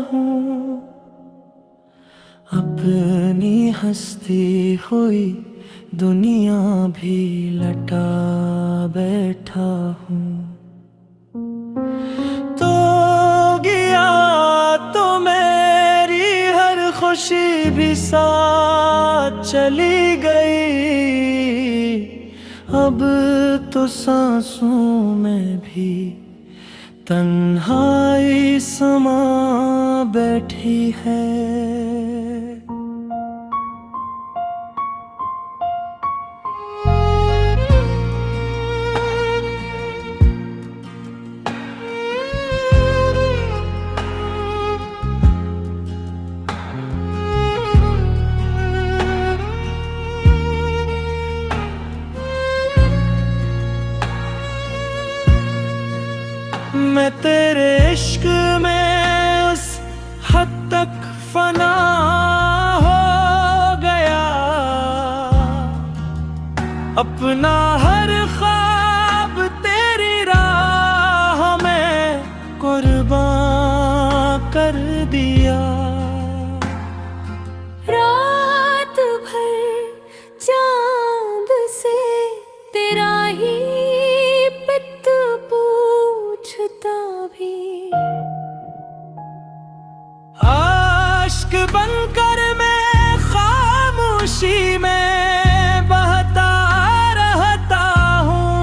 हूँ, अपनी हंसती हुई दुनिया भी लटा बैठा हूँ। तो गया तो मेरी हर खुशी भी साथ चली गई, अब तो सांसों में भी तन्हाई समा बैठी है। मैं तेरे इश्क में उस हद तक फना हो गया, अपना हर ख्वाब तेरी राह में कुर्बान कर दिया। रात भर चांद से तेरा ही पित पूछता भी, आशिक बनकर मैं खामोशी में बहता रहता हूँ।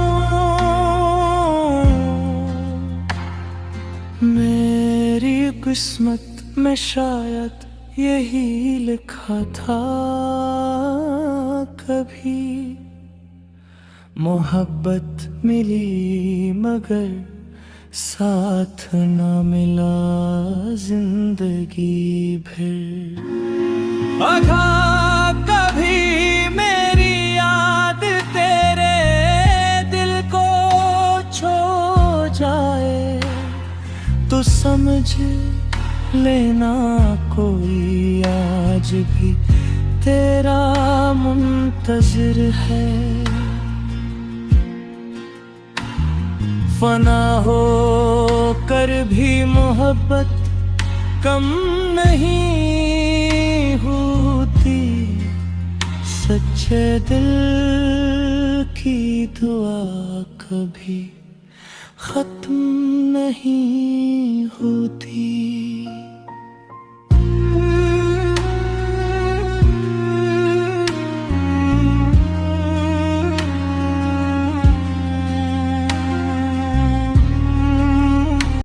मेरी किस्मत में शायद यही लिखा था, कभी मोहब्बत मिली मगर साथ न मिला जिंदगी भर। अगर कभी मेरी याद तेरे दिल को छू जाए तो समझ लेना कोई आज भी तेरा मुंतज़िर है। फना हो कर भी मोहब्बत कम नहीं होती, सच्चे दिल की दुआ कभी खत्म नहीं